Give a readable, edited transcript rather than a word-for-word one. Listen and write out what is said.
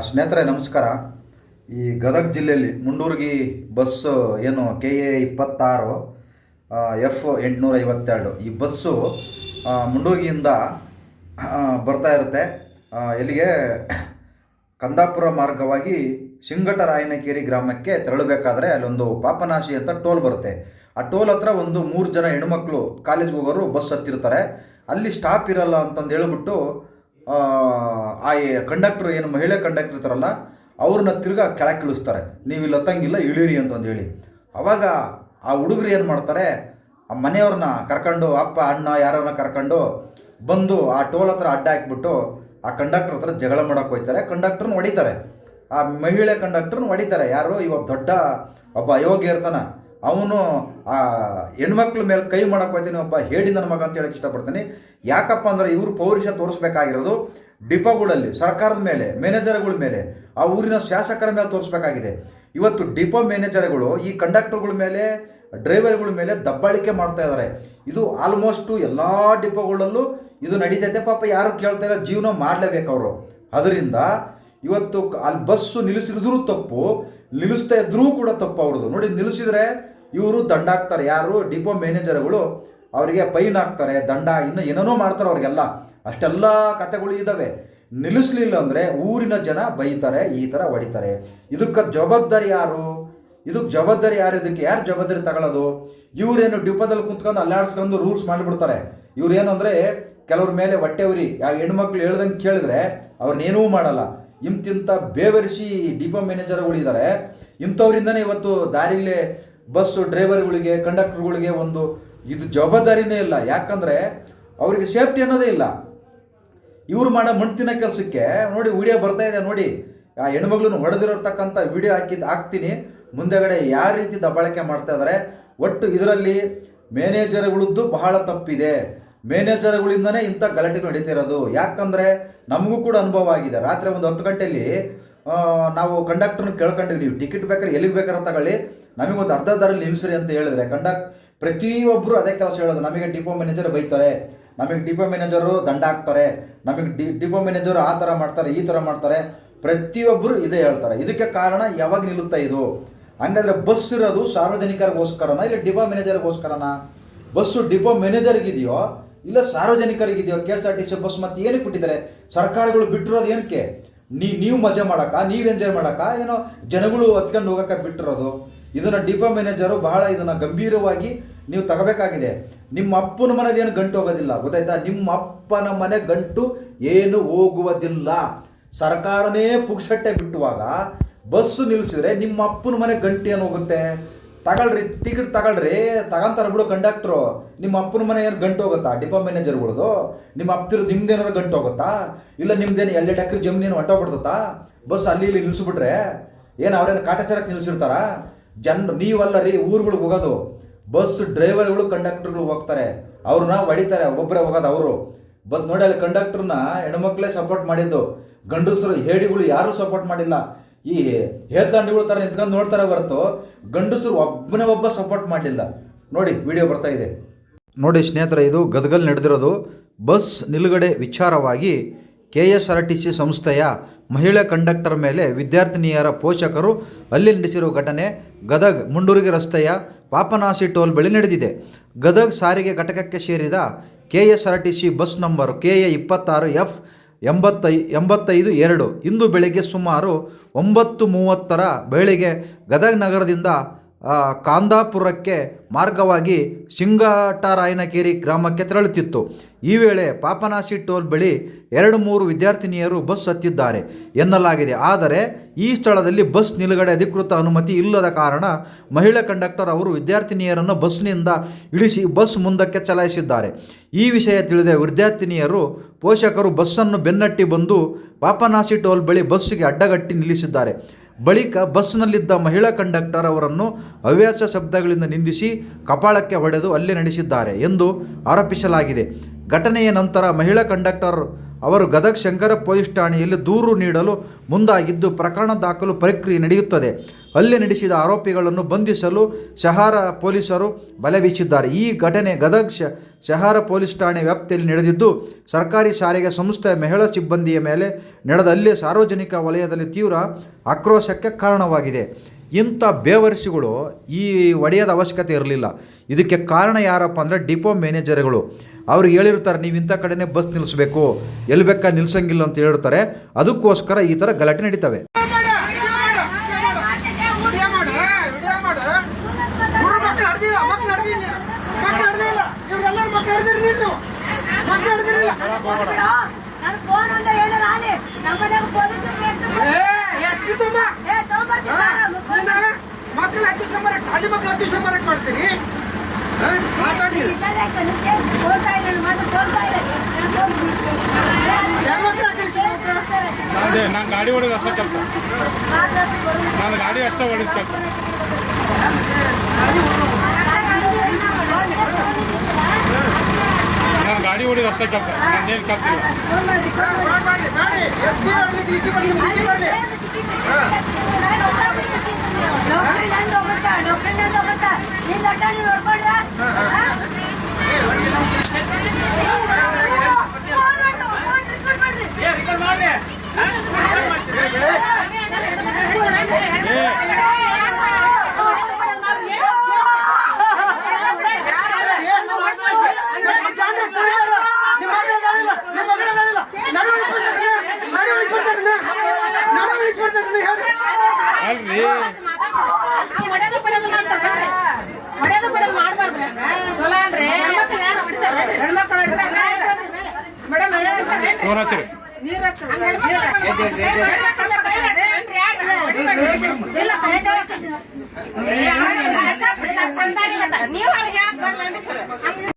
ಸ್ನೇಹಿತರೆ ನಮಸ್ಕಾರ. ಈ ಗದಗ ಜಿಲ್ಲೆಯಲ್ಲಿ ಮುಂಡೂರ್ಗಿ ಬಸ್ ಏನು KA 26 F852 ಈ ಬಸ್ಸು ಮುಂಡೂರ್ಗಿಯಿಂದ ಬರ್ತಾ ಇರುತ್ತೆ. ಎಲ್ಲಿಗೆ ಕಂದಾಪುರ ಮಾರ್ಗವಾಗಿ ಶಿಂಗಟರಾಯನಕೇರಿ ಗ್ರಾಮಕ್ಕೆ ತೆರಳಬೇಕಾದ್ರೆ ಅಲ್ಲೊಂದು ಪಾಪನಾಶಿ ಅಂತ ಟೋಲ್ ಬರುತ್ತೆ. ಆ ಟೋಲ್ ಹತ್ರ ಒಂದು 3 ಜನ ಹೆಣ್ಮಕ್ಳು ಕಾಲೇಜ್ಗೆ ಹೋಗೋರು ಬಸ್ ಹತ್ತಿರ್ತಾರೆ. ಅಲ್ಲಿ ಸ್ಟಾಪ್ ಇರಲ್ಲ ಅಂತಂದು ಹೇಳ್ಬಿಟ್ಟು ಆ ಕಂಡಕ್ಟ್ರು ಏನು ಮಹಿಳೆ ಕಂಡಕ್ಟರ್ ಇರ್ತಾರಲ್ಲ ಅವ್ರನ್ನ ತಿರ್ಗಾ ಕೆಳಗೆ ಇಳಿಸ್ತಾರೆ. ನೀವು ಇಲ್ಲಿ ಹತ್ತಂಗಿಲ್ಲ, ಇಳೀರಿ ಅಂತಂದು ಹೇಳಿ. ಅವಾಗ ಆ ಹುಡುಗರು ಏನು ಮಾಡ್ತಾರೆ, ಆ ಮನೆಯವ್ರನ್ನ ಕರ್ಕೊಂಡು ಅಪ್ಪ ಅಣ್ಣ ಯಾರನ್ನ ಕರ್ಕೊಂಡು ಬಂದು ಆ ಟೋಲ್ ಹತ್ರ ಅಡ್ಡ ಹಾಕ್ಬಿಟ್ಟು ಆ ಕಂಡಕ್ಟರ್ ಹತ್ರ ಜಗಳ ಮಾಡೋಕೆ ಹೋಗ್ತಾರೆ. ಕಂಡಕ್ಟ್ರನ್ನ ಹೊಡಿತಾರೆ, ಆ ಮಹಿಳೆ ಕಂಡಕ್ಟ್ರನ್ನ ಹೊಡಿತಾರೆ. ಯಾರು ಒಬ್ಬ ಅಯೋಗ್ಯ ಇರ್ತಾನೆ, ಅವನು ಆ ಹೆಣ್ಮಕ್ಳ ಮೇಲೆ ಕೈ ಮಾಡೋಕೆ ಹೋಗ್ತೀನಿ, ಒಬ್ಬ ಹೇಡಿ ನನ್ನ ಮಗ ಅಂತ ಹೇಳಕ್ಕೆ ಇಷ್ಟಪಡ್ತೀನಿ. ಯಾಕಪ್ಪ ಅಂದರೆ ಇವರು ಪೌರುಷ ತೋರಿಸ್ಬೇಕಾಗಿರೋದು ಡಿಪೋಗಳಲ್ಲಿ, ಸರ್ಕಾರದ ಮೇಲೆ, ಮ್ಯಾನೇಜರ್ಗಳ ಮೇಲೆ, ಆ ಊರಿನ ಶಾಸಕರ ಮೇಲೆ ತೋರಿಸ್ಬೇಕಾಗಿದೆ. ಇವತ್ತು ಡಿಪೋ ಮ್ಯಾನೇಜರ್ಗಳು ಈ ಕಂಡಕ್ಟರ್ಗಳ ಮೇಲೆ, ಡ್ರೈವರ್ಗಳ ಮೇಲೆ ದಬ್ಬಾಳಿಕೆ ಮಾಡ್ತಾ ಇದ್ದಾರೆ. ಇದು ಆಲ್ಮೋಸ್ಟು ಎಲ್ಲ ಡಿಪೋಗಳಲ್ಲೂ ಇದು ನಡೀತೈತೆ. ಪಾಪ ಯಾರು ಕೇಳ್ತಾ ಇಲ್ಲ, ಜೀವನ ಮಾಡಲೇಬೇಕು ಅವರು. ಅದರಿಂದ ಇವತ್ತು ಅಲ್ಲಿ ಬಸ್ಸು ನಿಲ್ಲಿಸಿದ್ರೂ ತಪ್ಪು, ನಿಲ್ಲಿಸ್ತಾ ಇದ್ರೂ ಕೂಡ ತಪ್ಪು ಅವ್ರದ್ದು. ನೋಡಿ, ನಿಲ್ಲಿಸಿದ್ರೆ ಇವರು ದಂಡ ಹಾಕ್ತಾರೆ. ಯಾರು ಡಿಪೋ ಮ್ಯಾನೇಜರ್ಗಳು ಅವರಿಗೆ ಫೈನ್ ಹಾಕ್ತಾರೆ, ದಂಡ, ಇನ್ನು ಏನೇನೋ ಮಾಡ್ತಾರೆ ಅವ್ರಿಗೆಲ್ಲ. ಅಷ್ಟೆಲ್ಲ ಕಥೆಗಳು ಇದ್ದಾವೆ. ನಿಲ್ಲಿಸ್ಲಿಲ್ಲ ಅಂದರೆ ಊರಿನ ಜನ ಬೈತಾರೆ, ಈ ಥರ ಹೊಡಿತಾರೆ. ಇದಕ್ಕೆ ಜವಾಬ್ದಾರಿ ಯಾರು? ಇದಕ್ಕೆ ಯಾರು ಜವಾಬ್ದಾರಿ ತಗೊಳ್ಳೋದು? ಇವರೇನು ಡಿಪೋದಲ್ಲಿ ಕುಂತ್ಕೊಂಡು ಅಲ್ಲಾಡಿಸ್ಕೊಂಡು ರೂಲ್ಸ್ ಮಾಡಿಬಿಡ್ತಾರೆ. ಇವ್ರೇನಂದರೆ ಕೆಲವ್ರ ಮೇಲೆ ಹೊಟ್ಟೆ ಉರಿ, ಯಾವ ಹೆಣ್ಮಕ್ಳು ಹೇಳ್ದಂಗೆ ಕೇಳಿದ್ರೆ ಅವ್ರನ್ನೇನೂ ಮಾಡಲ್ಲ. ಇಂತಿಂಥ ಬೇವರಿಸಿ ಡಿಪೋ ಮ್ಯಾನೇಜರ್ಗಳಿದ್ದಾರೆ. ಇಂಥವ್ರಿಂದನೇ ಇವತ್ತು ದಾರಿಲೇ ಬಸ್ಸು ಡ್ರೈವರ್ಗಳಿಗೆ, ಕಂಡಕ್ಟರ್ಗಳಿಗೆ ಒಂದು ಇದು ಜವಾಬ್ದಾರಿನೇ ಇಲ್ಲ. ಯಾಕಂದರೆ ಅವರಿಗೆ ಸೇಫ್ಟಿ ಅನ್ನೋದೇ ಇಲ್ಲ. ಇವರು ಮಾಡೋ ಮಣ್ತಿನ ಕೆಲಸಕ್ಕೆ ನೋಡಿ, ವಿಡಿಯೋ ಬರ್ತಾ ಇದೆ ನೋಡಿ, ಆ ಹೆಣ್ಮಗಳನ್ನ ಹೊಡೆದಿರತಕ್ಕಂಥ ವಿಡಿಯೋ ಹಾಕ್ತೀನಿ. ಮುಂದೆಗಡೆ ಯಾವ ರೀತಿ ದಬ್ಬಾಳಿಕೆ ಮಾಡ್ತಾ ಇದ್ದಾರೆ. ಒಟ್ಟು ಇದರಲ್ಲಿ ಮ್ಯಾನೇಜರ್ಗಳದ್ದು ಬಹಳ ತಪ್ಪಿದೆ. ಮ್ಯಾನೇಜರ್ಗಳಿಂದನೇ ಇಂಥ ಗಲಾಟೆಗಳು ನಡೀತಿರೋದು. ಯಾಕಂದರೆ ನಮಗೂ ಕೂಡ ಅನುಭವ ಆಗಿದೆ. ರಾತ್ರಿ ಒಂದು 10 ಗಂಟೆಯಲ್ಲಿ ನಾವು ಕಂಡಕ್ಟರ್ನ ಕೇಳ್ಕೊಂಡಿವಿ, ನೀವು ಟಿಕೆಟ್ ಬೇಕಾದ್ರೆ ಎಲ್ಲಿಗೆ ಬೇಕಾದ್ರೆ ತಗೊಳ್ಳಿ, ನಮಗೊಂದು ಅರ್ಧ ದಾರಲ್ಲಿ ನಿಲ್ಲಿಸ್ರಿ ಅಂತ ಹೇಳಿದ್ರೆ ಪ್ರತಿಯೊಬ್ಬರು ಅದೇ ಕೆಲಸ ಹೇಳೋದು. ನಮಗೆ ಡಿಪೋ ಮ್ಯಾನೇಜರ್ ಬೈತಾರೆ, ನಮಗೆ ಡಿಪೋ ಮ್ಯಾನೇಜರು ದಂಡ ಹಾಕ್ತಾರೆ, ನಮಗೆ ಡಿಪೋ ಮ್ಯಾನೇಜರು ಆ ಥರ ಮಾಡ್ತಾರೆ, ಈ ಥರ ಮಾಡ್ತಾರೆ. ಪ್ರತಿಯೊಬ್ಬರು ಇದೇ ಹೇಳ್ತಾರೆ. ಇದಕ್ಕೆ ಕಾರಣ ಯಾವಾಗ ನಿಲ್ಲುತ್ತಾ ಇದು? ಹಂಗಾದ್ರೆ ಬಸ್ ಇರೋದು ಸಾರ್ವಜನಿಕರಿಗೋಸ್ಕರನ ಇಲ್ಲ ಡಿಪೋ ಮ್ಯಾನೇಜರ್ಗೋಸ್ಕರನ? ಬಸ್ಸು ಡಿಪೋ ಮ್ಯಾನೇಜರ್ಗಿದೆಯೋ ಇಲ್ಲ ಸಾರ್ವಜನಿಕರಿಗಿದೆಯೋ? KSRTC ಬಸ್ ಮತ್ತೆ ಏನಕ್ಕೆ ಬಿಟ್ಟಿದ್ದಾರೆ? ಸರ್ಕಾರಗಳು ಬಿಟ್ಟಿರೋದು ಏನಕ್ಕೆ? ನೀವು ಮಜಾ ಮಾಡೋಕ್ಕ, ನೀವು ಎಂಜಾಯ್ ಮಾಡೋಕ್ಕ, ಏನೋ ಜನಗಳು ಹತ್ಕೊಂಡು ಹೋಗೋಕ್ಕೆ ಬಿಟ್ಟಿರೋದು? ಇದನ್ನು ಡಿಪೋ ಮ್ಯಾನೇಜರು ಬಹಳ ಇದನ್ನು ಗಂಭೀರವಾಗಿ ನೀವು ತಗೋಬೇಕಾಗಿದೆ. ನಿಮ್ಮ ಅಪ್ಪನ ಮನೆದೇನು ಗಂಟು ಹೋಗೋದಿಲ್ಲ, ಗೊತ್ತಾಯ್ತಾ? ನಿಮ್ಮ ಅಪ್ಪನ ಮನೆ ಗಂಟು ಏನು ಹೋಗುವುದಿಲ್ಲ. ಸರ್ಕಾರನೇ ಪುಕ್ಸಟ್ಟೆ ಬಿಟ್ಟುವಾಗ ಬಸ್ಸು ನಿಲ್ಲಿಸಿದ್ರೆ ನಿಮ್ಮ ಅಪ್ಪನ ಮನೆ ಗಂಟು ಏನು ಹೋಗುತ್ತೆ? ತಗೊಳ್ರಿ, ಟಿಕೆಟ್ ತಗೊಳ್ರಿ, ತಗೊಂತಾರೆ ಬಿಡು ಕಂಡಕ್ಟ್ರು. ನಿಮ್ಮ ಅಪ್ಪನ ಮನೆ ಏನು ಗಂಟು ಹೋಗುತ್ತಾ? ಡಿಪೋ ಮ್ಯಾನೇಜರ್ಗಳದು ನಿಮ್ಮ ಅಪ್ಪತಿರೋದು ನಿಮ್ದೇನಾರು ಗಂಟು ಹೋಗುತ್ತಾ? ಇಲ್ಲ ನಿಮ್ದೇನು 2 ಎಕರೆ ಜಮೀನೇನು ಹೊಟ್ಟೋಗ್ಬಿಡ್ತತಾ? ಬಸ್ ಅಲ್ಲಿ ಇಲ್ಲಿ ನಿಲ್ಲಿಸ್ಬಿಟ್ರೆ ಏನು ಅವ್ರೇನು ಕಾಟಾಚಾರಕ್ಕೆ ನಿಲ್ಲಿಸಿರ್ತಾರ? ಜನರು ನೀವಲ್ಲ ರೀ ಊರುಗಳಿಗೆ ಹೋಗೋದು. ಬಸ್ ಡ್ರೈವರ್ಗಳು ಕಂಡಕ್ಟರ್ಗಳು ಹೋಗ್ತಾರೆ, ಅವ್ರನ್ನ ಹೊಡಿತಾರೆ, ಒಬ್ಬೊಬ್ಬರೇ ಹೋಗೋದು ಅವರು. ಬಸ್ ನೋಡಿ, ಅಲ್ಲಿ ಕಂಡಕ್ಟ್ರನ್ನ ಹೆಣ್ಮಕ್ಳೇ ಸಪೋರ್ಟ್ ಮಾಡಿದ್ದು, ಗಂಡಸರು ಹೇಡಿಗಳು ಯಾರೂ ಸಪೋರ್ಟ್ ಮಾಡಿಲ್ಲ. ಈ ಹೇತ್ಲಾಂಡಿಗಳು ಥರ ನಿಂತ್ಕೊಂಡು ನೋಡ್ತಾರೆ ಹೊರತು ಗಂಡಸರು ಒಬ್ಬ ಸಪೋರ್ಟ್ ಮಾಡಲಿಲ್ಲ. ನೋಡಿ, ವಿಡಿಯೋ ಬರ್ತಾ ಇದೆ ನೋಡಿ ಸ್ನೇಹಿತರೆ. ಇದು ಗದಗಲ್ಲಿ ನಡೆದಿರೋದು. ಬಸ್ ನಿಲುಗಡೆ ವಿಚಾರವಾಗಿ KSRTC ಸಂಸ್ಥೆಯ ಮಹಿಳಾ ಕಂಡಕ್ಟರ್ ಮೇಲೆ ವಿದ್ಯಾರ್ಥಿನಿಯರ ಪೋಷಕರು ಹಲ್ಲೆ ನಡೆಸಿರುವ ಘಟನೆ ಗದಗ ಮುಂಡೂರ್ಗಿ ರಸ್ತೆಯ ಪಾಪನಾಸಿ ಟೋಲ್ ಬಳಿ ನಡೆದಿದೆ. ಗದಗ ಸಾರಿಗೆ ಘಟಕಕ್ಕೆ ಸೇರಿದ KSRTC bus number KA 26 F85 ಇಂದು ಬೆಳಗ್ಗೆ ಸುಮಾರು 9:30 ವೇಳೆಗೆ ಗದಗ ನಗರದಿಂದ ಕಾಂದಾಪುರಕ್ಕೆ ಮಾರ್ಗವಾಗಿ ಶಿಂಗಟರಾಯನಕೇರಿ ಗ್ರಾಮಕ್ಕೆ ತೆರಳುತ್ತಿತ್ತು. ಈ ವೇಳೆ ಪಾಪನಾಸಿ ಟೋಲ್ ಬಳಿ 2-3 ವಿದ್ಯಾರ್ಥಿನಿಯರು ಬಸ್ ಹತ್ತಿದ್ದಾರೆ ಎನ್ನಲಾಗಿದೆ. ಆದರೆ ಈ ಸ್ಥಳದಲ್ಲಿ ಬಸ್ ನಿಲುಗಡೆ ಅಧಿಕೃತ ಅನುಮತಿ ಇಲ್ಲದ ಕಾರಣ ಮಹಿಳಾ ಕಂಡಕ್ಟರ್ ಅವರು ವಿದ್ಯಾರ್ಥಿನಿಯರನ್ನು ಬಸ್ನಿಂದ ಇಳಿಸಿ ಬಸ್ ಮುಂದಕ್ಕೆ ಚಲಾಯಿಸಿದ್ದಾರೆ. ಈ ವಿಷಯ ತಿಳಿದ ವಿದ್ಯಾರ್ಥಿನಿಯರು ಪೋಷಕರು ಬಸ್ಸನ್ನು ಬೆನ್ನಟ್ಟಿ ಬಂದು ಪಾಪನಾಸಿ ಟೋಲ್ ಬಳಿ ಬಸ್ಸಿಗೆ ಅಡ್ಡಗಟ್ಟಿ ನಿಲ್ಲಿಸಿದ್ದಾರೆ. ಬಳಿಕ ಬಸ್ನಲ್ಲಿದ್ದ ಮಹಿಳಾ ಕಂಡಕ್ಟರ್ ಅವರನ್ನು ಹವ್ಯಾಸ ಶಬ್ದಗಳಿಂದ ನಿಂದಿಸಿ ಕಪಾಳಕ್ಕೆ ಹೊಡೆದು ಹಲ್ಲೆ ನಡೆಸಿದ್ದಾರೆ ಎಂದು ಆರೋಪಿಸಲಾಗಿದೆ. ಘಟನೆಯ ನಂತರ ಮಹಿಳಾ ಕಂಡಕ್ಟರ್ ಅವರು ಗದಗ ಶಂಕರ ಪೊಲೀಸ್ ಠಾಣೆಯಲ್ಲಿ ದೂರು ನೀಡಲು ಮುಂದಾಗಿದ್ದು ಪ್ರಕರಣ ದಾಖಲು ಪ್ರಕ್ರಿಯೆ ನಡೆಯುತ್ತದೆ. ಹಲ್ಲೆ ನಡೆಸಿದ ಆರೋಪಿಗಳನ್ನು ಬಂಧಿಸಲು ಶಹಾರ ಪೊಲೀಸರು ಬಲೆ ಬೀಸಿದ್ದಾರೆ. ಈ ಘಟನೆ ಗದಗ ಶಹಾರ ಪೊಲೀಸ್ ಠಾಣೆ ವ್ಯಾಪ್ತಿಯಲ್ಲಿ ನಡೆದಿದ್ದು, ಸರ್ಕಾರಿ ಸಾರಿಗೆ ಸಂಸ್ಥೆಯ ಮಹಿಳಾ ಸಿಬ್ಬಂದಿಯ ಮೇಲೆ ನಡೆದ ಹಲ್ಲೆ ಸಾರ್ವಜನಿಕ ವಲಯದಲ್ಲಿ ತೀವ್ರ ಆಕ್ರೋಶಕ್ಕೆ ಕಾರಣವಾಗಿದೆ. ಇಂಥ ಬೇವರ್ಸಿಗಳು ಈ ಒಡೆಯದ ಅವಶ್ಯಕತೆ ಇರಲಿಲ್ಲ. ಇದಕ್ಕೆ ಕಾರಣ ಯಾರಪ್ಪ ಅಂದರೆ ಡಿಪೋ ಮ್ಯಾನೇಜರ್ಗಳು. ಅವ್ರಿಗೆ ಹೇಳಿರ್ತಾರೆ, ನೀವು ಇಂಥ ಕಡೆನೇ ಬಸ್ ನಿಲ್ಲಿಸಬೇಕು, ಎಲ್ಲಿ ಬೇಕಾ ನಿಲ್ಸಂಗಿಲ್ಲ ಅಂತ ಹೇಳಿರ್ತಾರೆ. ಅದಕ್ಕೋಸ್ಕರ ಈ ಥರ ಗಲಾಟೆ ನಡೀತವೆ. ನಾನು ಗಾಡಿ ಹೊಡೆದು ಅಷ್ಟೇ ಕೆಲಸ, ನಾನು ಗಾಡಿ ಅಷ್ಟೇ ಹೊಡೆದ ಕೆಲಸ. ನಾನು ಗಾಡಿ ಹೊಡೆದು ಅಷ್ಟೇ ಕೆಲಸ, ನಾನೇನು ಕಲ್ತಿಲ್ಲ. ಫೋನ್ ಹಚ್ಚಿರಿ. ನೀವು